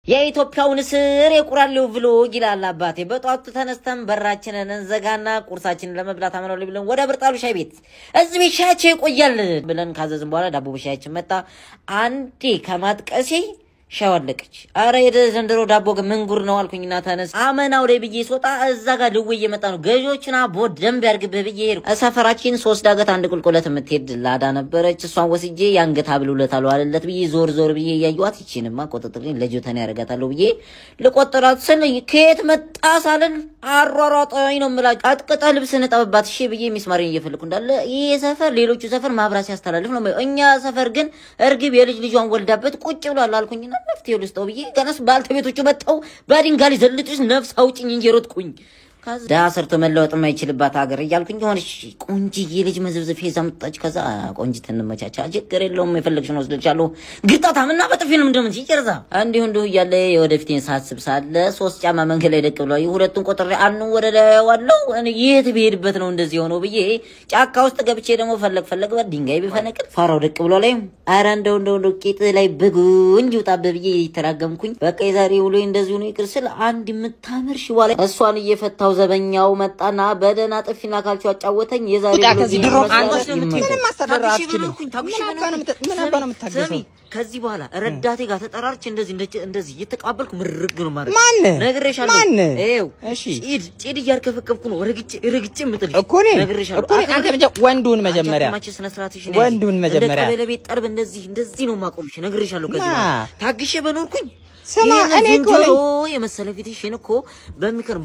የኢትዮጵያው ንስር የቁራሌው ቭሎግ ይላል አባቴ። በጧቱ ተነስተን በራችንን እንዘጋና ቁርሳችንን ለመብላት አመናው ብለን ወደ ብርጣሉ ሻይ ቤት እዚህ ቤት ሻያቸው ይቆያል ብለን ካዘዝን በኋላ ዳቦ በሻያችን መጣ። አንዴ ከማጥቀሴ ሻወለቀች። አረ የዘንድሮ ዳቦ ግን ምን ጉር ነው አልኩኝና ተነስ አመናው ላይ ብዬ ሶጣ እዛ ጋር ልዌ እየመጣ ነው። ገዦችና ቦደም ያርግብህ ብዬ ሄድኩ። ሰፈራችን 3 ዳገት አንድ ቁልቁለት የምትሄድ ላዳ ነበረች። እሷን ወስጄ ያንገት አብሉለታል አለለት ብዬ ዞር ብዬ ያዩዋት ይችንማ ቆጥጥልኝ ለጆተን ያረጋታለሁ ብዬ ልቆጥራት ስል ከየት መጣ ሳልን አሯሯጠኝ ነው የምላጭ። አጥቅጣ ልብስ ንጠብባት እሺ ብዬ ሚስማሬን እየፈለኩ እንዳለ ይሄ ሰፈር ሌሎቹ ሰፈር ማብራት ሲያስተላልፍ ነው። እኛ ሰፈር ግን እርግብ የልጅ ልጇን ወልዳበት ቁጭ ብሏል አልኩኝና ነፍቴው ልስጠው ብዬ ገነስ ባልተቤቶቹ መጣው ባዲንጋሊ ዘልጥሽ ነፍስ አውጭኝ እንጂ ሮጥኩኝ። ከዛ ዳሰርቶ መለወጥ የማይችልባት ሀገር እያልኩኝ ሆነሽ ቆንጂዬ ልጅ መዝብዝፍ ይዛ መጣች። ከዛ ቆንጂት እንመቻቻ ችግር የለውም የፈለግሽን ወስደልሻለሁ ግርጣታምና በጥፊንም እንደምን ሲጨርዛ እንዲሁ እያለ የወደፊቴን ሳስብ ሳለ 3 ጫማ መንገድ ላይ ደቅ ብለው ሁለቱን ቆጥሬ አንኑ ወደ ላይ ዋለው የት ብሄድበት ነው እንደዚህ ሆኖ ብዬ ጫካ ውስጥ ገብቼ ደግሞ ፈለግ በድንጋይ ቢፈነቅል ፋራው ደቅ ብሎ ላይ አረ እንደው ቂጥ ላይ በጉኝ ውጣበ ብዬ ይተራገምኩኝ። በቃ የዛሬ ውሎ እንደዚህ ሆኖ ይቅር ስል አንድ የምታምር ሽዋ ላይ እሷን እየፈታው ዘበኛው መጣና በደና ጥፊና ካልቹ አጫወተኝ። የዛሬ ከዚህ ድሮ አንተሽ ነው የምትሄደው ማስተዳደራችን ምን አባ ነው የምታገሰው? ከዚህ በኋላ ረዳቴ ጋር ተጠራርች እንደዚህ እየተቀበልኩ ምርግ ነው ማለት ማን ነግሬሻለሁ። ይኸው እሺ ጪድ እያርከፈከፍኩ ነው ረግጬ ምጥል እኮ ነግሬሻለሁ። አንተ ወንዱን መጀመሪያ ለቤት ጠርብ እንደዚህ ነው ማቆምሽ ነግሬሻለሁ። ከዚህ ታግሼ በኖርኩኝ ሰማ እኔ እኮ የመሰለ ፊትሽን እኮ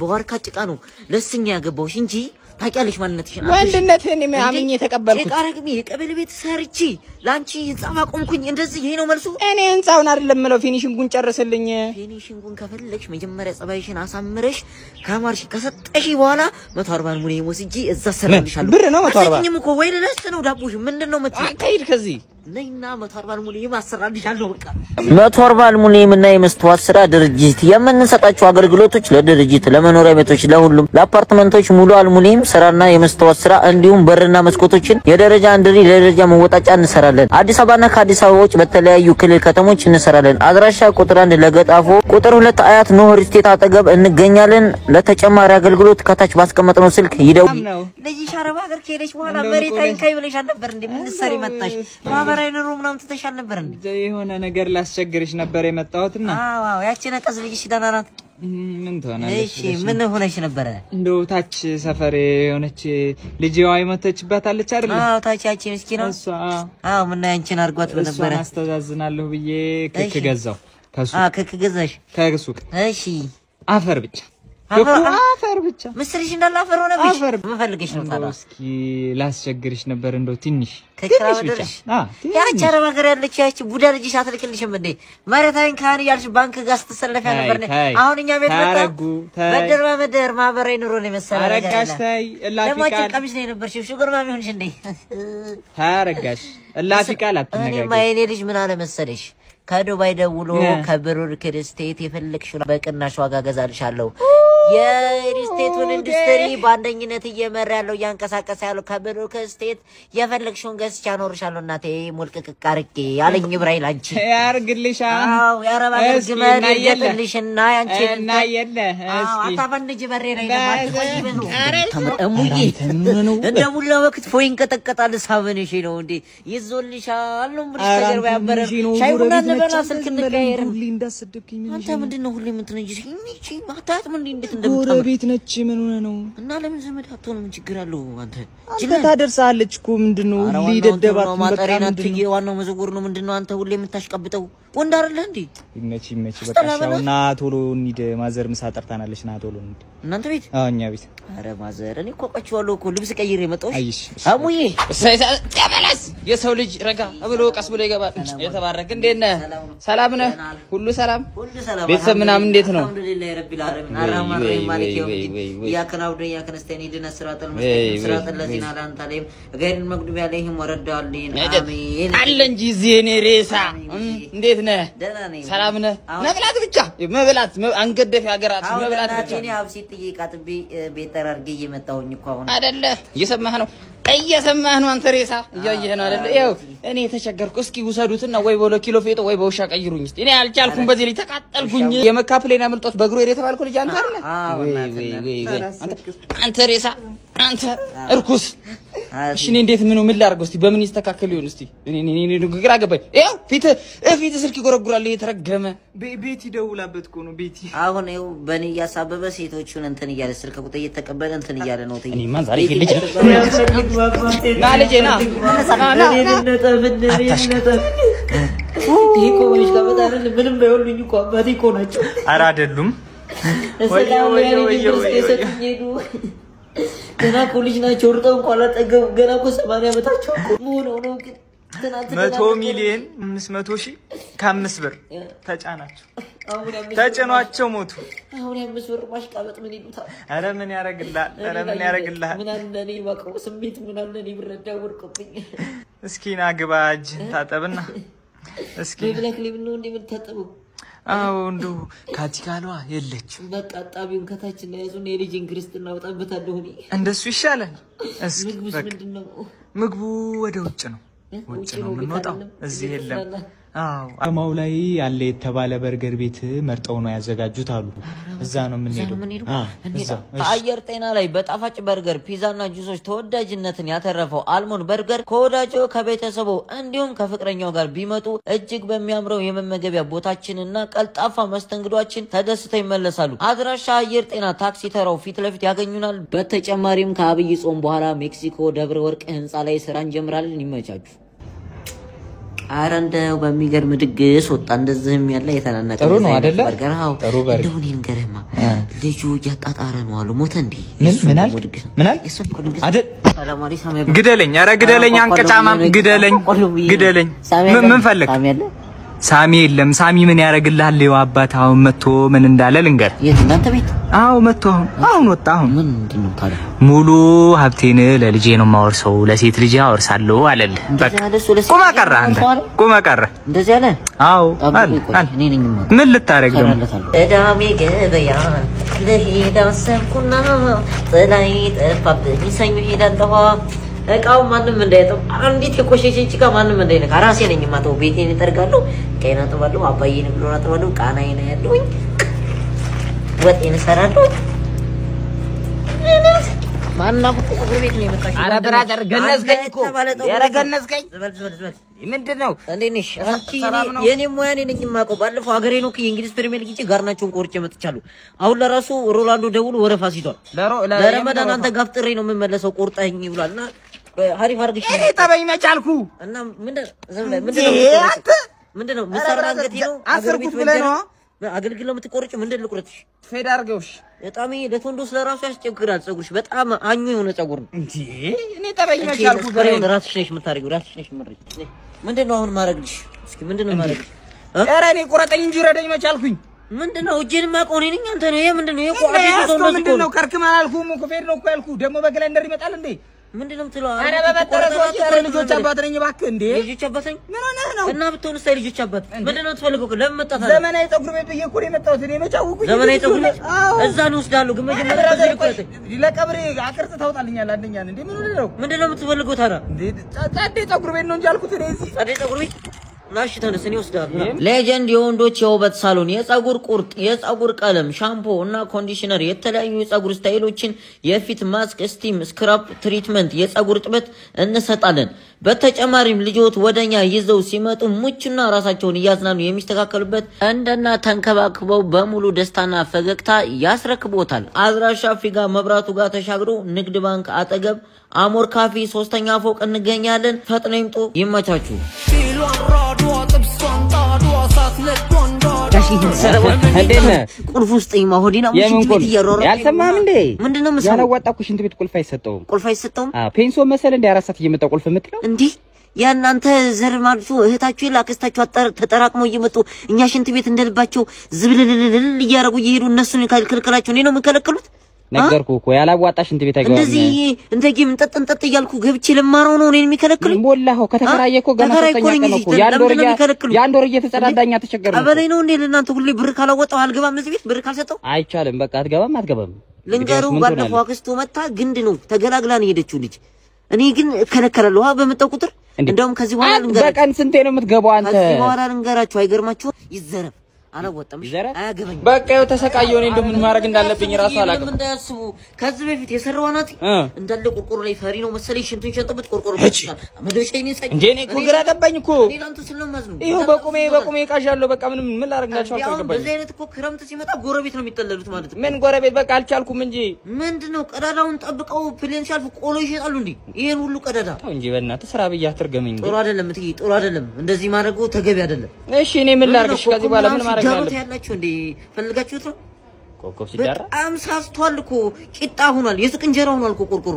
በዋርካ ጭቃ ነው ለስኛ ያገባውሽ እንጂ ታውቂያለሽ ማንነትሽን ወንድነትህን አምኜ ተቀበልኩት። ቃረግሚ የቀበሌ ቤት ሰርቺ ላንቺ ህንጻ ማቆምኩኝ እንደዚህ ይሄ ነው መልሱ። እኔ ህንጻውን አይደለም ምለው ፊኒሺንጉን ጨርስልኝ። ፊኒሺንጉን ከፈለግሽ መጀመሪያ ጸባይሽን አሳምረሽ ካማርሽ ከሰጠሽ በኋላ 140 ሙሌ ወስጂ እዛ ሰራልሻለሁ። ብር ነው 140 አሰኝም እኮ ወይ ለለስ ነው ዳቦሽ ምንድነው መጥቶ አካይድ ከዚህ ነይና 140 ሙሌ ማሰራልሻለሁ። በቃ 140 ሙሌ እና የመስተዋት ስራ ድርጅት የምንሰጣቸው አገልግሎቶች ለድርጅት ለመኖሪያ ቤቶች ለሁሉም ለአፓርትመንቶች ሙሉ አልሙኒየም ስራና የመስተዋት ስራ እንዲሁም በርና መስኮቶችን የደረጃ አንድሪ ለደረጃ መወጣጫ እንሰራለን። አዲስ አበባና ከአዲስ አበባ ውጭ በተለያዩ ክልል ከተሞች እንሰራለን። አድራሻ ቁጥር 1 ለገጣፎ፣ ቁጥር 2 አያት ኖህ ሪስቴት አጠገብ እንገኛለን። ለተጨማሪ አገልግሎት ከታች ባስቀመጥነው ስልክ ይደውሉ። ለዚህ ሻረባ ሀገር ከሄደች በኋላ መሬት አይንካይ ብለሻል ነበር እንዴ? ምን ሰሪ መጣሽ? ማህበራዊ ኑሮ ምናምን ተተሻል ነበር እንዴ? የሆነ ነገር ላስቸግርሽ ነበር የመጣሁትና አዎ ያቺ ነቀዝ ልጅሽ ደህና ናት? ምን ትሆናለች? እሺ ምን ሆነሽ ነበር? እንደው ታች ሰፈር የሆነች ልጅዋ የመተችባታለች አይደል? አዎ ታች ያቺ ምስኪና እሷ አዎ ምን ያንቺን አርጓት በነበረ እሷ አስተዛዝናለሁ ብዬ ክክ ገዛው ከሱቅ። ክክ ገዛሽ ከሱቅ? እሺ አፈር ብቻ አፈር ብቻ ምስልሽ እንዳለ አፈር ሆነብሽ። መፈልግሽ ነው ታዲያ። እስኪ ላስቸግርሽ ነበር እንደው ትንሽ ብቻ ያቺ አረብ ሀገር ያለች ያቺ ቡዳ ልጅሽ አትልክልሽም እንዴ? መሬታዊን ካህን እያልሽ ባንክ ጋር ስትሰለፊያ ነበር። አሁን እኛ ቤት መጣ በመደር ማህበራዊ ኑሮ ነው የመሰለ ነገር። አረጋሽ ታይ እላፊቃል ቀሚስ ነው የነበርሽ ሹገር ማሚ ሆንሽ እንዴ? ታረጋሽ እላፊቃል አትነጋገር። እኔ ማይኔ ልጅ ምን አለ መሰለሽ ከዱባይ ደውሎ ከብሩር ክሪስቴት የፈለግሽው በቅናሽ ዋጋ ገዛልሻለሁ። የሪስቴቱን ኢንዱስትሪ በአንደኝነት እየመራ ያለው እያንቀሳቀሰ ያለው ከብሩር ክሪስቴት የፈለግሽውን ገዝቻ አኖርሻለሁ። እናቴ ሙልቅቅ አርቄ ያለኝ ብራይ ላንቺ ያርግልሻ። አው ያረባ ግመል ይገጥልሽና ያንቺ እና የለ እስኪ አታፈንጂ በሬ ላይ ለማትቆይበኑ እሙዬ እንደሙላ ወቅት ፎይን ቀጠቀጣል ሳበነሽ ነው እንዴ ይዞልሻል ነው ምርሽ ተጀርባ ያበረ ሻይ ቡና በላ ስልክ እንቀየር። አንተ ምንድነው ሁሌ የምትነጂሽ? እቺ ማታት ምን እንዴት እንደምታምር ጎረቤት ነች። ምን ሆነ ነው እና ለምን ዘመድ አትሆንም? ምን ችግር አለው? አንተ ታደርሳለች እኮ ምንድነው ሊደደባት ማጠሪና ትዬ ዋናው መዝጉር ነው። ምንድነው አንተ ሁሌ የምታሽቀብጠው ወንድ አይደለ እንዴ? ይመች በቃ ሻውና ቶሎ እንሂድ። ማዘር ምሳ ጠርታናለች። ና ቶሎ እንሂድ። እናንተ ቤት? አዎ እኛ ቤት። አረ ማዘር እኔ እኮ ቆጭዋለሁ እኮ ልብስ ቀይሬ መጣሁ። አይሽ አሙዬ ተበላስ የሰው ልጅ ረጋ ብሎ ቀስ ብሎ ይገባል። የተባረክ እንዴት ነህ? ሰላም ነህ? ሁሉ ሰላም ቤተሰብ ምናምን እንዴት ነው? አልሐምዱሊላህ ረቢል ዓለሚን አራህማን ረሂም ማሊክ የውሚዲን ኢያከ ነዕቡዱ ወኢያከ ነስተዒን ኢህዲና ሲራጠል ሙስተቂም ሲራጠል ለዚነ አንዐምተ ዐለይሂም ገይሪል መግዱቢ ዐለይሂም ወለዷሊን አሚን አለ እንጂ እዚህ እኔ ሬሳ እንዴት ነህ? ሰላም ነህ? መብላት ብቻ መብላት አንገደፍ ያገራት መብላት ብቻ። እኔ አብሲት ጥይቃጥቢ ቤት ተራርጌ እየመጣሁኝ እኮ አሁን አይደለ እየሰማህ ነው። እየሰማህ ነው አንተ ሬሳ እያየህ ነው አይደል? ይኸው እኔ ተቸገርኩ። እስኪ ውሰዱትና ወይ በ2 ኪሎ ፌጦ ወይ በውሻ ቀይሩኝ እስቲ። እኔ አልቻልኩም፣ በዚህ ላይ ተቃጠልኩኝ። የመካ ፕሌን አመልጦት በእግሩ ሄደ የተባልኩ ልጅ አንተ አይደል? አንተ ሬሳ አንተ እርኩስ። እሺ እኔ እንዴት ምን ላድርገው እስቲ? በምን ይስተካከል ይሁን እስቲ? እኔ ግራ ገባኝ። ይኸው ፊት ስልክ ይጎረጉራል የተረገመ። ቤቲ ደውላበት እኮ ነው ቤቲ። አሁን ይኸው በእኔ እያሳበበ ሴቶቹን እንትን እያለ ስልክ ቁጥር እየተቀበለ እንትን እያለ ነው። እኔማ ዛሬ ልጅ ና ልጄ ና ምንም ባይሆንልኝ እኮ አባቴ እኮ ናቸው። ኧረ አይደሉም። ገና እኮ ልጅ ናቸው። እርጠው እንኳን አላጠገቡም። ገና እኮ 80 ዓመታቸው እኮ ሆነው ነው። ግን 100 ሚሊዮን 500 ሺህ ከ5 ብር ተጫናቸው ተጭኗቸው ሞቱ። አሁን 5 ብር ማሽቃበጥ ምን ይሉታል? ኧረ ምን ያረግልሃል? ኧረ ምን ያረግልሃል? ምን አለ እኔ ባቀው ስሜት ምን አለ እኔ ብረዳ ወርቆብኝ። እስኪ ና ግባ እጅህን ታጠብና እስኪ በብላክ ሊብ ነው እንዴ የምታጠበው? አዎ እንደው ካቲካሏ የለችም። በቃ ጣቢውን ከታች እና ያዙን የልጅን ክርስትና አውጣበታለሁ እኔ። እንደሱ ይሻላል። እስኪ ምግቡስ ምንድነው? ምግቡ ወደ ውጭ ነው። ውጭ ነው የምንወጣው፣ እዚህ የለም። አዎ ከተማው ላይ ያለ የተባለ በርገር ቤት መርጠው ነው ያዘጋጁት አሉ። እዛ ነው የምንሄደው። አየር ጤና ላይ በጣፋጭ በርገር፣ ፒዛና ጁሶች ተወዳጅነትን ያተረፈው አልሞን በርገር ከወዳጆ ከቤተሰቡ እንዲሁም ከፍቅረኛው ጋር ቢመጡ እጅግ በሚያምረው የመመገቢያ ቦታችንና ቀልጣፋ መስተንግዷችን ተደስተው ይመለሳሉ። አድራሻ አየር ጤና ታክሲ ተራው ፊት ለፊት ያገኙናል። በተጨማሪም ከአብይ ጾም በኋላ ሜክሲኮ ደብረ ወርቅ ህንጻ ላይ ስራ እንጀምራለን። ይመቻችሁ። ኧረ እንደው በሚገርም ድግስ ወጣ። እንደዚህም ያለ የተናነቀ ጥሩ ነው አይደለ? በርገራው ጥሩ በርገር እንደው እኔን ገረማ ልጁ እያጣጣረ ነው አሉ። ሞተ እንዴ? ምን አለ? አይደል? ግደለኝ፣ ኧረ ግደለኝ፣ አንቀጫማም ግደለኝ፣ ግደለኝ። ምን ፈልግ? ሳሚ የለም። ሳሚ ምን ያረግልሃል? ይኸው አባት አሁን መጥቶ ምን እንዳለ ልንገር። የት እናንተ ቤት? አዎ መጥቶ አሁን ወጣ። አሁን ምንድነው ታዲያ? ሙሉ ሀብቴን ለልጄ ነው ማወርሰው፣ ለሴት ልጄ አወርሳለሁ አለልህ። በቃ ቁማ ቀረ፣ አንተ ቁማ ቀረ። እንደዚህ አለ? አዎ አለ። ምን ልታረግ ደግሞ? እዳሜ ገበያ ለሄዳ ሰብኩና ጥላይ ጠፋብኝ ሰኞ ሄዳለሁ። እቃው ማንም እንዳይጠው አንዲት የቆሸሸች እቃ ማንም እንዳይነካ ራሴ ነኝ ማተው። ቤቴን እጠርጋለሁ፣ ቀይና ጥባለሁ፣ አባዬን ብሎና ጥባለሁ፣ ቃናዬን ያለውኝ ወጤን እሰራለሁ። ማንና ቁጥር ቤት ነው የመጣሽ? አረ ብራዘር ገነዝከኝ እኮ ያረ ገነዝከኝ። ዝበል ምንድነው? እንዴት ነሽ? አንቺ የኔ ሙያ ነኝ የማውቀው። ባለፈው ሀገሬ ነው የእንግሊዝ ፕሪሚየር ሊግ ጋርናቸውን ቆርጬ መጥቻለሁ። አሁን ለራሱ ሮላንዶ ደውሎ ወረፋ ሲቷል። ለረመዳን አንተ ጋር ፍጥሬ ነው የምመለሰው ቆርጠኝ ይብላልና ሀሪፍ አርግሽ። እኔ ጠበኝ መቻልኩ እና ምንድነው ምሰራንገት ነው አስርኩት ብለህ ነው አገልግሎት የምትቆርጭ ምንድን ልቁረጥሽ? ፌድ አድርገውሽ። በጣም ለቶንዶስ ለራሱ ያስቸግራል። ፀጉርሽ በጣም አኙ የሆነ ፀጉር ነው እንዴ። እኔ ጠበኝ መቻልኩ ብለህ ራስሽ ነሽ የምታረጊው፣ ራስሽ ነሽ የምትመረጪ። ምንድነው አሁን ማረግልሽ? እስኪ ምንድነው ማረግልሽ? ኧረ እኔ ቁረጠኝ እንጂ ረደኝ መቻልኩኝ። ምንድነው እጄን ማቆኔ ነኝ አንተ ነው። ይሄ ምንድነው? ይሄ ምንድነው? ከርክም አላልኩም እኮ ፌድ ነው እኮ ያልኩህ። ደግሞ በግላይንደር ይመጣል እንዴ? ምንድነው የምትለው? አረ በበተረሶች ልጆች አባት ነኝ እባክህ። እንዴ ልጆች አባት ነኝ? ምን ሆነህ ነው? እና ብትሆንስ ልጆች አባት ምንድነው የምትፈልገው? ለምን መጣህ? ዘመናዊ ፀጉር ቤት ብዬሽ እኮ ነው የመጣሁት እኔ። መጫወኩኝ ዘመናዊ ፀጉር ቤት እዛ ነው ወስዳለሁ። ግን መጀመሪያ ለቀብሬ አቅርጽ ታውጣልኛለህ አንደኛ። እንዴ ምን ሆነህ ነው? ምንድነው የምትፈልገው ታዲያ? እንዴ ጸዴ ፀጉር ቤት ነው እንጂ አልኩት እኔ። እዚህ ጸዴ ፀጉር ቤት ናሽ ተነስ፣ እኔ ወስዳለሁ። ሌጀንድ የወንዶች የውበት ሳሎን የፀጉር ቁርጥ፣ የፀጉር ቀለም፣ ሻምፖ እና ኮንዲሽነር፣ የተለያዩ የፀጉር ስታይሎችን፣ የፊት ማስክ፣ ስቲም፣ ስክራፕ ትሪትመንት፣ የፀጉር ጥበት እንሰጣለን። በተጨማሪም ልጆት ወደኛ ይዘው ሲመጡ ምቹና ራሳቸውን እያዝናኑ የሚስተካከሉበት እንደና ተንከባክበው በሙሉ ደስታና ፈገግታ ያስረክቦታል። አድራሻ ፊጋ መብራቱ ጋር ተሻግሮ ንግድ ባንክ አጠገብ አሞር ካፌ 3ኛ ፎቅ እንገኛለን። ፈጥነው ይምጡ። ይመቻችሁ። ቁልፍ ውስጥ ማሆዲና ሙሽት ቤት እያሮራ ያልሰማህም እንዴ? ምንድነው መሰለህ ያላዋጣኩ ሽንት ቤት ቁልፍ አይሰጠውም። ቁልፍ አይሰጠውም? ፔንሶ መሰለ እንደ 4 ሰዓት እየመጣ ቁልፍ የምትለው እንዴ? ያናንተ ዘር ማልፎ እህታችሁ ላክስታችሁ ተጠራቅመው እየመጡ እኛ ሽንት ቤት እንደልባቸው ዝብልልልል እያረጉ እየሄዱ እነሱን ካልከልከላቸው እኔ ነው የምከለክሉት? ነገርኩህ እኮ ያላዋጣ ሽንት ቤት አይገባም። እንደዚህ እንደዚህ እንጠጥ እያልኩ ገብቼ ለማረው ነው እኔን የሚከለክሉኝ? ሞላኸው ከተከራየ እኮ ገና ሶስተኛ ቀን እኮ ያንድ ወር እየተጸዳዳኛ ተቸገረ። አበላይ ነው እንዴ ለእናንተ ሁሌ ብር ካላወጣው አልገባም እዚህ ቤት ብር ካልሰጠው አይቻልም። በቃ አትገባም። ልንገሩ ባለፈው አክስቱ መታ ግንድ ነው ተገላግላ ነው ሄደችው ልጅ እኔ ግን ከነከራለሁ በመጣው ቁጥር እንደውም ከዚህ በኋላ ልንገራችሁ በቀን ስንቴ ነው የምትገባው አንተ ከዚህ በኋላ ልንገራችሁ አይገርማችሁ ይዘረፍ አላወጣም አያገበኝ በቃ ያው ተሰቃየው እኔ እንደምን ማድረግ እንዳለብኝ ራሱ አላውቅም እንዳያስቡ ከዚህ በፊት የሰራዋናት እንዳለ ቆርቆሮ ላይ ፈሪ ነው መሰለኝ ሽንቱን ሸንጥበት ቆርቆሮ ብቻል አመደሽኝ ይሰኝ እንዴ እኔ እኮ ግራ ገባኝ እኮ እኔ ላንተ ስለማዝ ነው ይሄው በቁሜ ቃዣለሁ በቃ ምን ላደርጋቸው አልገባኝ በዚህ አይነት እኮ ክረምት ሲመጣ ጎረቤት ነው የሚጠለሉት ማለት ነው ምን ጎረቤት በቃ አልቻልኩም እንጂ ምንድነው ቀዳዳውን ጠብቀው ፕሌን ሲያልፍ ቆሎ ይሸጣሉ እንዴ ይሄን ሁሉ ቀዳዳ እንጂ በእናትህ ስራ ብያ አትርገመኝ ጥሩ አይደለም እትዬ ጥሩ አይደለም እንደዚህ ማድረጉ ተገቢ አይደለም እሺ እኔ ምን ላድርግሽ ከዚህ በኋላ ምን ማድረግ አለብኝ ፈልጋችሁት ነው ኮኮብ ሲዳራ በጣም ሳስቷል እኮ ቂጣ ሆኗል የሱቅ እንጀራ ሆኗል እኮ ቆርቆሮ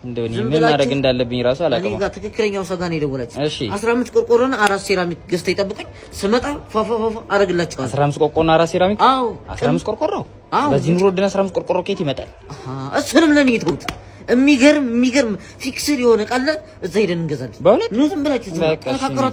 እንደውኔ ምን ማድረግ እንዳለብኝ ራሱ አላውቅም እኔ ጋር ትክክለኛው ሰጋ ነው የደወላችሁ እሺ 15 ቆርቆሮና 4 ሴራሚክ ገዝተህ ይጠብቀኝ ስመጣ ፋፋፋ አረግላችኋለሁ 15 ቆርቆሮና 4 ሴራሚክ አዎ 15 ቆርቆሮ በዚህ ኑሮ ድና 15 ቆርቆሮ ከየት ይመጣል እሱንም ለኔ ይተውት የሚገርም ፊክስድ የሆነ ቃል እዛ ሄደን እንገዛለን በእውነት ነው ዝም ብላችሁ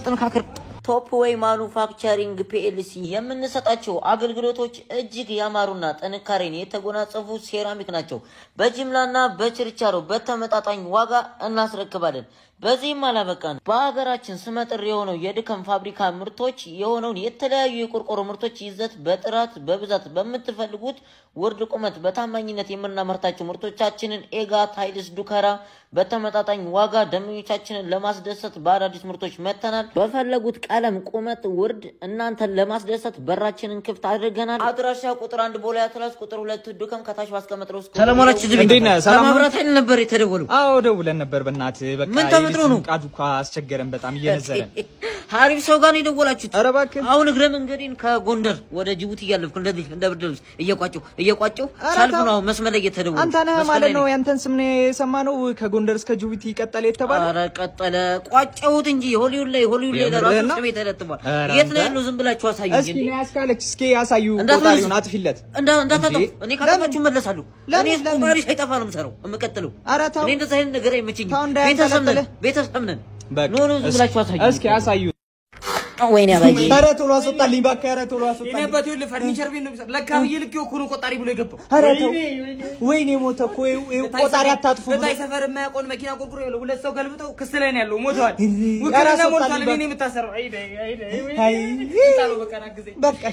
ተነካከሩ ቶፕ ዌይ ማኑፋክቸሪንግ ፒኤልሲ የምንሰጣቸው አገልግሎቶች እጅግ ያማሩና ጥንካሬን የተጎናጸፉ ሴራሚክ ናቸው። በጅምላና በችርቻሮ በተመጣጣኝ ዋጋ እናስረክባለን። በዚህም አላበቃን። በሀገራችን ስመጥር የሆነው የድከም ፋብሪካ ምርቶች የሆነውን የተለያዩ የቆርቆሮ ምርቶች ይዘት በጥራት በብዛት በምትፈልጉት ውርድ ቁመት በታማኝነት የምናመርታቸው ምርቶቻችንን ኤጋ ታይልስ ዱከራ በተመጣጣኝ ዋጋ ደንበኞቻችንን ለማስደሰት በአዳዲስ ምርቶች መተናል። በፈለጉት ቀለም ቁመት ውርድ እናንተን ለማስደሰት በራችንን ክፍት አድርገናል። አድራሻ ቁጥር 1 ቦሌ አትላስ ቁጥር 2 ዱከም ከታች ባስቀመጥነው ሰላማችሁ ዝብኝ ለማብራት አይደል ነበር የተደወሉ አዎ ደውለን ነበር በእናትህ በቃ ምን ተመጥሮ ነው ቃዱካ አስቸገረን በጣም እየነዘረን ሀሪፍ ሰው ጋር ነው የደወላችሁት ኧረ እባክህ አሁን እግረ መንገዴን ከጎንደር ወደ ጅቡቲ እያለፍኩ እንደዚህ እንደብደልስ እየቋጨው ሳልፍ ነው መስመር ላይ የተደወሉ አንተ ነህ ማለት ነው ያንተን ስም ነው የሰማነው ከጎንደር እስከ ጅቡቲ ቀጠለ የተባለ ኧረ ቀጠለ ቋጨውት እንጂ ሆሊውድ ላይ ለራሱ ስም የተለጥፏል የት ነው ያለው ዝም ብላችሁ አሳዩ እስኪ ነው ያስካለች እስኪ ያሳዩ ቆጣሪውን አጥፊለት እንዳታጠፉ እኔ ካጠፋችሁ መለሳለሁ እኔ ቆጣሪ ሳይጠፋ ነው የምሰራው የምቀጥለው እኔ እንደዛ አይነት ነገር አይመችኝም ቤተሰብ ነን ኖ ዝም ብላችሁ አሳዩ እስኪ ያሳዩ ወይኔ አባዬ ኧረ ቶሎ አስወጣልኝ እባክህ ኧረ ቶሎ አስወጣልኝ እኔ በቴው ለፈርኒቸር ቤት ነው ለካ ይልክ እኮ ነው ቆጣሪ ብሎ የገባው ኧረ ተው ወይኔ ሞተ እኮ ቆጣሪ አታጥፉ በታይ ሰፈር የማያውቀውን መኪና ቆርቆሮ ይለው ሁለት ሰው ገልብጠው ክስ ላይ ነው ያለው ሞተዋል ውክልና ሞልቷል እኔ የምታሰረው አይ በቃ